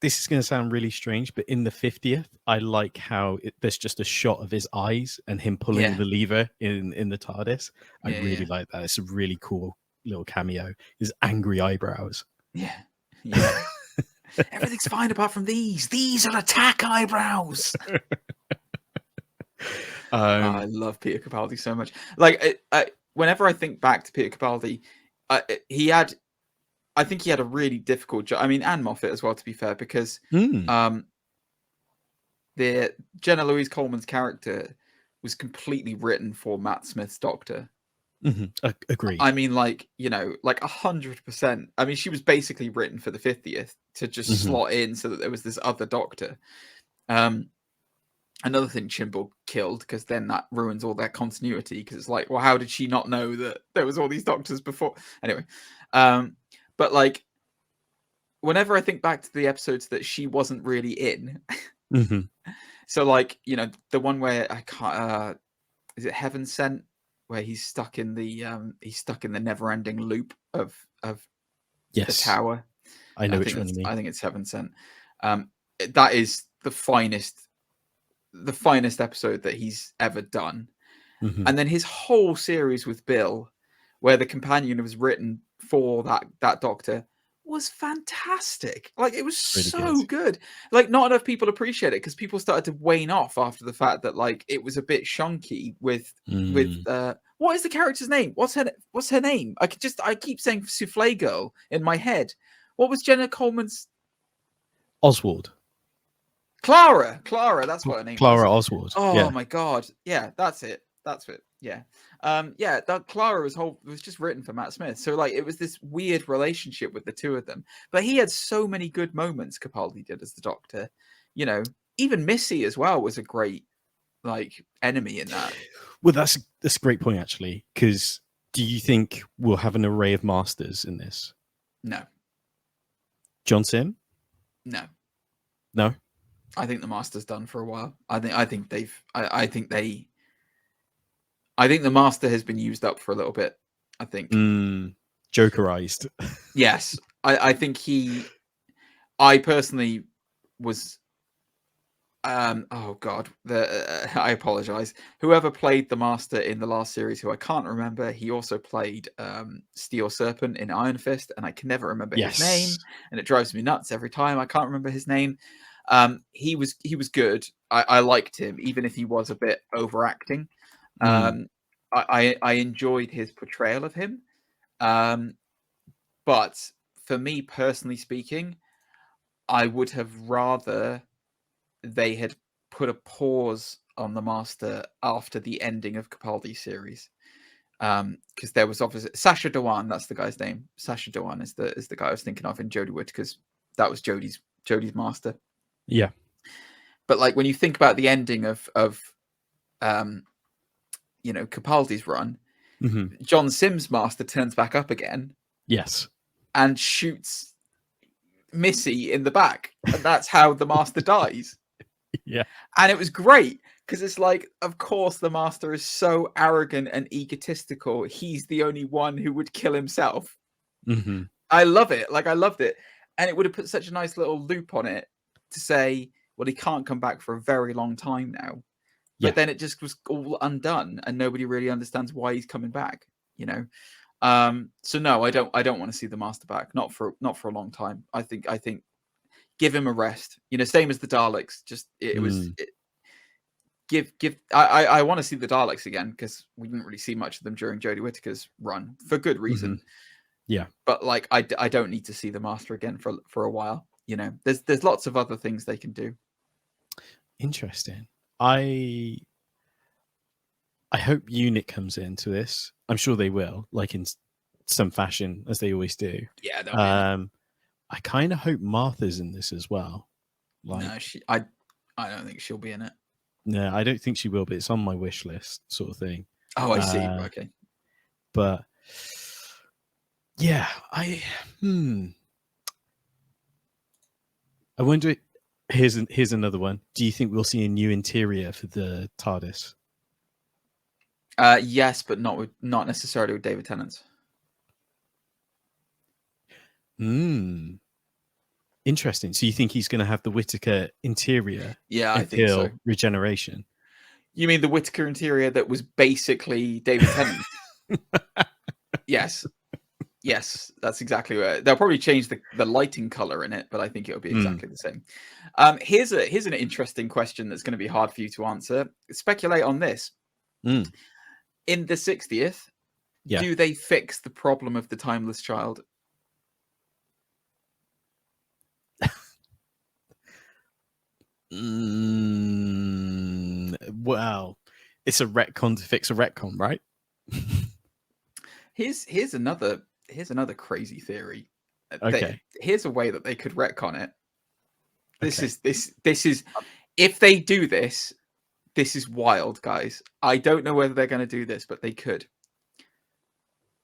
This is going to sound really strange, but in the 50th, I like how there's just a shot of his eyes and him pulling the lever in the TARDIS. I really like that. It's a really cool little cameo. His angry eyebrows. Yeah. Everything's fine apart from these. These are attack eyebrows. I love Peter Capaldi so much. Like, whenever I think back to Peter Capaldi, I think he had a really difficult job. I mean, and Moffat as well, to be fair, because the Jenna Louise Coleman's character was completely written for Matt Smith's Doctor. Agreed. I mean, like 100%. I mean, she was basically written for the 50th to just slot in so that there was this other Doctor. Another thing Chimble killed, because then that ruins all their continuity, because it's like, well, how did she not know that there was all these Doctors before? Anyway, but like, whenever I think back to the episodes that she wasn't really in, so like, the one where I can't, is it Heaven Sent, where he's stuck in the never-ending loop of the tower. I know which one you mean. I think it's Heaven Sent. That is the finest episode that he's ever done. And then his whole series with Bill, where the companion was written for that Doctor, was fantastic. Like, it was really so good. Like, not enough people appreciate it, because people started to wane off after the fact that, like, it was a bit shonky with what is the character's name? What's her name? I keep saying Souffle Girl in my head. What was Jenna Coleman's? Oswald. Clara, that's what her name Clara was. Oswald. Oh my god. Yeah, that's it. Yeah. That Clara was just written for Matt Smith. So like, it was this weird relationship with the two of them. But he had so many good moments, Capaldi did, as the Doctor. Even Missy as well was a great like enemy in that. Well, that's a great point, actually, because do you think we'll have an array of masters in this? No. John Sim? No. No? I think the master's done for a while. I think the master has been used up for a little bit. I think Jokerized. Yes, I think I personally was. Oh God, I apologize. Whoever played the master in the last series, who I can't remember, he also played Steel Serpent in Iron Fist, and I can never remember his name, and it drives me nuts every time I can't remember his name. He was good. I liked him, even if he was a bit overacting. I enjoyed his portrayal of him. But for me personally speaking, I would have rather they had put a pause on the master after the ending of Capaldi's series. Because there was obviously Sacha Dhawan, that's the guy's name. Sacha Dhawan is the guy I was thinking of in Jodie Whittaker's. That was Jodie's master. Yeah. But like, when you think about the ending of Capaldi's run, John Sim's master turns back up again. Yes. And shoots Missy in the back. And that's how the master dies. Yeah. And it was great, because it's like, of course, the master is so arrogant and egotistical. He's the only one who would kill himself. I love it. Like, I loved it. And it would have put such a nice little loop on it to say, well, he can't come back for a very long time now. But then it just was all undone, and nobody really understands why he's coming back, So no, I don't want to see the master back. Not for a long time. I think give him a rest. Same as the Daleks. Just I want to see the Daleks again, because we didn't really see much of them during Jodie Whittaker's run, for good reason. Yeah. But like, I don't need to see the master again for a while. There's lots of other things they can do. Interesting. I hope UNIT comes into this. I'm sure they will, like in some fashion, as they always do. Yeah. I kind of hope Martha's in this as well. Like, no, I don't think she'll be in it. No, I don't think she will, but it's on my wish list, sort of thing. Oh, I see. Okay. But yeah, I wonder. Here's another one. Do you think we'll see a new interior for the TARDIS? Yes, but not necessarily with David Tennant's. Interesting. So you think he's going to have the Whittaker interior? Yeah, I think so. Regeneration. You mean the Whittaker interior that was basically David Tennant? Yes. Yes, that's exactly what they'll probably change the lighting color in it, but I think it'll be exactly the same. Here's an interesting question that's going to be hard for you to answer. Speculate on this. In the 60th, do they fix the problem of the timeless child? Well, it's a retcon to fix a retcon, right? Here's another crazy theory. Okay. Here's a way that they could retcon it. This is if they do this, this is wild, guys. I don't know whether they're going to do this, but they could.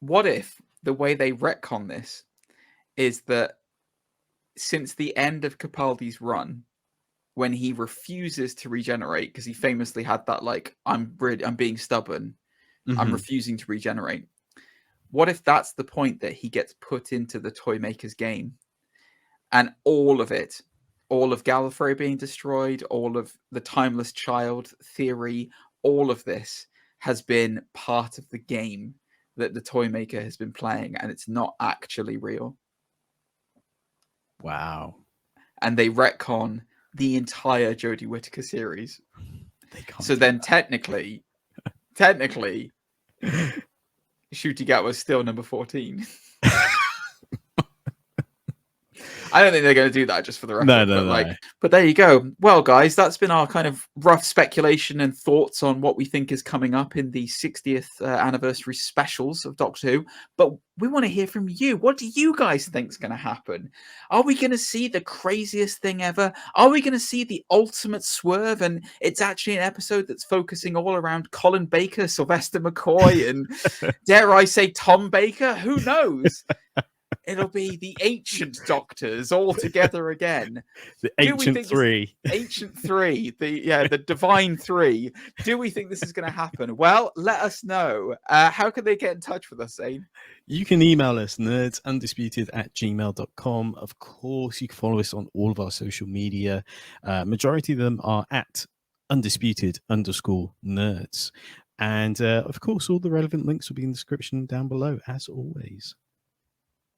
What if the way they retcon this is that since the end of Capaldi's run, when he refuses to regenerate, because he famously had that, like, I'm being stubborn, I'm refusing to regenerate. What if that's the point that he gets put into the Toy Maker's game, and all of it, all of Gallifrey being destroyed, all of the Timeless Child theory, all of this has been part of the game that the Toy Maker has been playing, and it's not actually real. Wow. And they retcon the entire Jodie Whittaker series. So then technically, Ncuti Gat was still number 14. I don't think they're going to do that just for the record. But there you go. Well, guys, that's been our kind of rough speculation and thoughts on what we think is coming up in the 60th anniversary specials of Doctor Who. But we want to hear from you. What do you guys think is going to happen? Are we going to see the craziest thing ever? Are we going to see the ultimate swerve? And it's actually an episode that's focusing all around Colin Baker, Sylvester McCoy, and dare I say Tom Baker? Who knows? It'll be the ancient doctors all together again. The ancient three. Ancient three. The divine three. Do we think this is going to happen? Well, let us know. How can they get in touch with us, Zane? You can email us, nerdsundisputed@gmail.com. Of course, you can follow us on all of our social media. Majority of them are at undisputed_nerds. And of course, all the relevant links will be in the description down below, as always.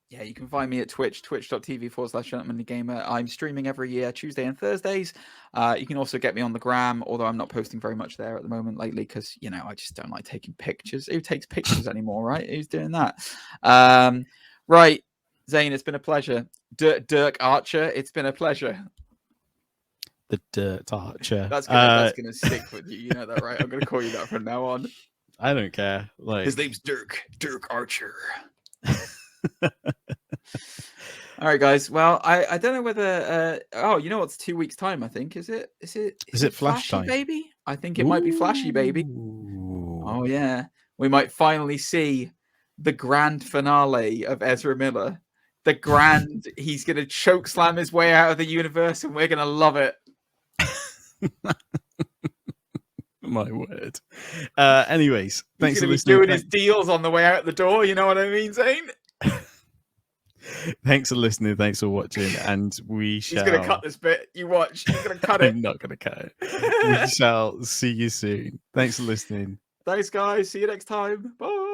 Yeah, you can find me at Twitch, twitch.tv/gentlemanlygamer. I'm streaming every year, Tuesday and Thursdays. You can also get me on the gram, although I'm not posting very much there at the moment lately because, I just don't like taking pictures. Who takes pictures anymore, right? Who's doing that? Right, Zane, it's been a pleasure. Dirk Archer, it's been a pleasure. The Dirt Archer. That's gonna stick with you. You know that, right? I'm going to call you that from now on. I don't care. His name's Dirk Archer. All right, guys. Well, I don't know whether. It's 2 weeks' time. I think is it Flash time, baby? I think it might be Flashy baby. Oh yeah, we might finally see the grand finale of Ezra Miller. He's gonna choke slam his way out of the universe, and we're gonna love it. My word. Anyways, thanks for listening. He's doing his deals on the way out the door. You know what I mean, Zane? Thanks for listening. Thanks for watching. And He's going to cut this bit. You watch. He's going to cut it. I'm not going to cut it. We shall see you soon. Thanks for listening. Thanks, guys. See you next time. Bye.